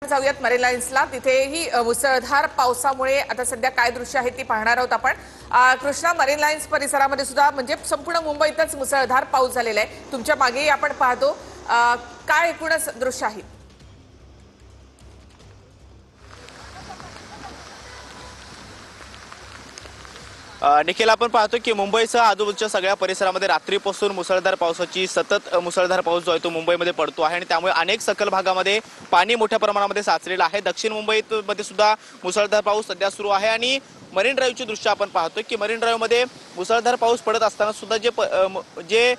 जाऊयात मरीन लाईन्सला। तिथेही मुसळधार पावसामुळे आता सध्या काय दृश्य आहे ती पाहणार आहोत आपण। कृष्णा, मरीन लाईन्स परिसरामध्ये सुद्धा म्हणजे संपूर्ण मुंबईतच मुसळधार पाऊस झालेला आहे। तुमच्या मागेही आपण पाहतो काय एकूणच दृश्य आहे। निखिल, आपण पाहतो की मुंबईसह आजूबाजूच्या सगळ्या परिसरामध्ये रात्रीपासून मुसळधार पावसाची सतत मुसळधार पाऊस जो आहे तो मुंबईमध्ये पडतो आहे आणि त्यामुळे अनेक सखल भागामध्ये पाणी मोठ्या प्रमाणामध्ये साचलेलं आहे। दक्षिण मुंबईमध्ये सुद्धा मुसळधार पाऊस सध्या सुरू आहे आणि मरीन ड्राईव्हची दृश्य आपण पाहतो की मरीन ड्राईव्हमध्ये मुसळधार पाऊस पडत असताना सुद्धा जे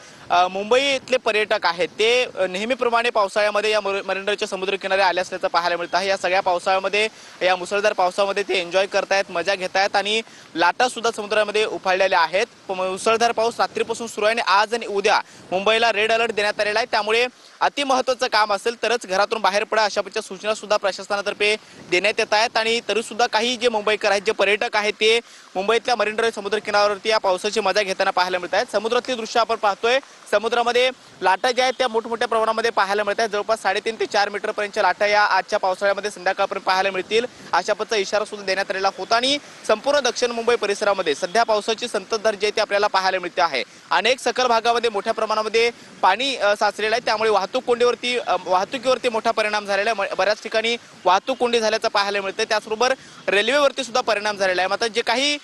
मुंबईतले पर्यटक आहेत ते नेहमीप्रमाणे पावसाळ्यामध्ये या मरीन ड्राईव्हच्या समुद्रकिनारे आले असल्याचं पाहायला मिळतं आहे। या सगळ्या पावसाळ्यामध्ये या मुसळधार पावसामध्ये ते एन्जॉय करतायत, मजा घेतायत आणि लाटा सुद्धा समुद्रामध्ये उफाळलेल्या आहेत। मुसळधार पाऊस रात्रीपासून सुरू आहे आणि आज आणि उद्या मुंबईला रेड अलर्ट देण्यात आलेला आहे। त्यामुळे अति महत्त्वाचं काम असेल तरच घरातून बाहेर पडा अशा सूचना सुद्धा प्रशासनातर्फे देण्यात येत आहेत। आणि तरी सुद्धा काही जे मुंबईकर आहेत, जे पर्यटक आहेत, ते मुंबईतल्या मरीन ड्राईव्ह समुद्र किनाऱ्यावरती या पावसाची मजा घेताना पाहायला मिळत आहेत। समुद्रातली दृश्य आपण पाहतोय, समुद्रामध्ये लाटा ज्या आहेत त्या मोठमोठ्या प्रमाणामध्ये पाहायला मिळत आहेत। जवळपास 3.5 ते 4 मीटरपर्यंतच्या लाटा या आजच्या पावसाळ्यामध्ये संध्याकाळपर्यंत पाहायला मिळतील अशा पद्धतीचा इशारा सुद्धा देण्यात आलेला होता। आणि संपूर्ण दक्षिण मुंबई परिसरामध्ये सध्या पावसाची संततधार जी आहे ती आपल्याला पाहायला मिळते आहे। अनेक सखल भागामध्ये मोठ्या प्रमाणामध्ये पाणी साचलेलं आहे, त्यामुळे वाहतुकीवरती मोठा परिणाम झालेला आहे। बऱ्याच ठिकाणी वाहतूक कोंडी झाल्याचं पाहायला मिळतं। त्याचबरोबर रेल्वेवरती सुद्धा परिणाम झालेला आहे। मात्र जे काही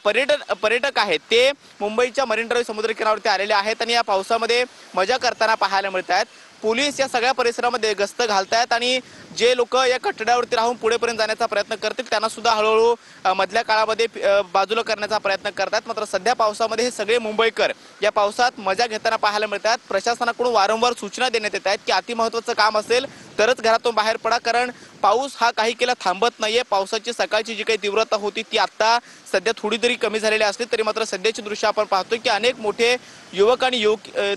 पर्यटक आहेत ते मुंबईच्या मरीन ड्राईव्ह समुद्र किनाऱ्यावरती आलेले आहेत आणि या पावसामध्ये मजा करताना पाहायला मिळत आहेत। पोलीस या सगळ्या परिसरामध्ये गस्त घालतायत आणि जे लोक या कठड्यावरती राहून पुढेपर्यंत जाण्याचा प्रयत्न करतील त्यांना सुद्धा हळूहळू मधल्या काळामध्ये बाजूला करण्याचा प्रयत्न करतात। मात्र सध्या पावसामध्ये हे सगळे मुंबईकर या पावसात मजा घेताना पाहायला मिळतात। प्रशासनाकडून वारंवार सूचना देण्यात येत आहेत की अति महत्त्वाचं काम असेल तरच घरातून बाहेर पडा, कारण पाऊस हा काही केला थांबत नाहीये। पावसाची सकाळची जी काही तीव्रता होती ती आता सध्या थोडी तरी कमी झालेली असली तरी मात्र सध्याची दृश्य आपण पाहतोय की अनेक मोठे युवक आणि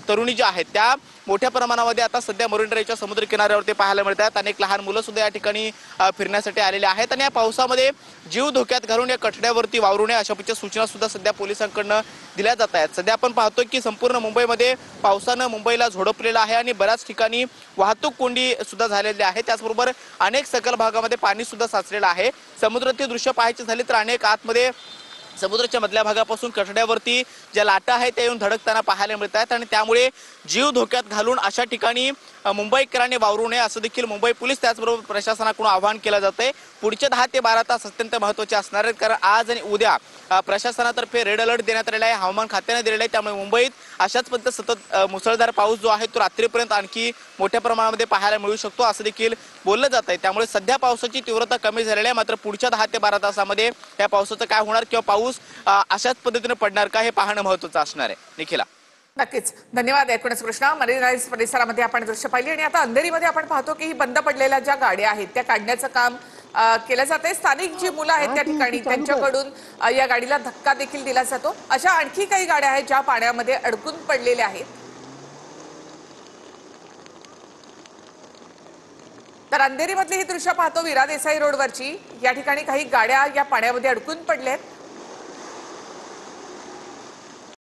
तरुणी जे आहेत त्या मोठ्या प्रमाणामध्ये आता सध्या मरीन ड्राईव्हच्या समुद्र किनाऱ्यावरती पाहायला मिळतात। अनेक लहान मुलं सुद्धा या ठिकाणी फिरण्यासाठी आलेले आहेत आणि या पावसामध्ये जीव धोक्यात घालून या कठड्यावरती वावरू नये अशा प्रकारच्या सूचना सुद्धा सध्या पोलिसांकडून दिल्या जात आहेत। सध्या आपण पाहतोय की संपूर्ण मुंबईमध्ये पावसानं मुंबईला झोडपलेलं आहे आणि बऱ्याच ठिकाणी वाहतूक कोंडी सुद्धा झालेली आहे। त्याचबरोबर अनेक सखल भागामध्ये पाणी सुद्धा साचलेलं आहे। समुद्रातील दृश्य पाहायचे झाले तर अनेक आतमध्ये समुद्राच्या मधल्या भागापासून कठड्यावरती ज्या लाटा आहेत त्या येऊन धडकताना पाहायला मिळत आहेत आणि त्यामुळे जीव धोक्यात घालून अशा ठिकाणी मुंबईकरांनी वावरू नये असं देखील मुंबई पोलीस त्याचबरोबर प्रशासनाकडून आवाहन केलं जातंय। पुढचे 10 ते 12 तास अत्यंत महत्त्वाचे असणार आहेत, कारण आज आणि उद्या प्रशासनातर्फे रेड अलर्ट देण्यात आलेला आहे, हवामान खात्याने दिलेला आहे। त्यामुळे मुंबईत अशाच पद्धतीचा सतत मुसळधार पाऊस जो आहे तो रात्रीपर्यंत आणखी मोठ्या प्रमाणामध्ये पाहायला मिळू शकतो असं देखील बोललं जात आहे। त्यामुळे सध्या पावसाची तीव्रता कमी झालेली आहे, मात्र पुढच्या 10 ते 12 तासामध्ये या पावसाचं काय होणार किंवा पाऊस अशाच पद्धतीने पडणार का हे पाहणं महत्त्वाचं असणार आहे। निखिला, नक्कीच धन्यवाद। एकूणच कृष्णा, मरीन लाईन्स परिसरामध्ये आपण दृश्य पाहिली आणि आता अंधेरीमध्ये आपण पाहतो की ही बंद पडलेल्या ज्या गाड्या आहेत त्या काढण्याचं काम केलं जाते। स्थानिक जी मुलं आहेत त्या ठिकाणी त्यांच्याकडून या गाडीला धक्का देखील दिला जातो। अशा आणखी काही गाड्या आहेत ज्या पाण्यामध्ये अडकून पडलेल्या आहेत। तर अंधेरीमधली ही दृश्य पाहतो विरा देसाई रोडवरची, या ठिकाणी काही गाड्या या पाण्यामध्ये अडकून पडल्यात।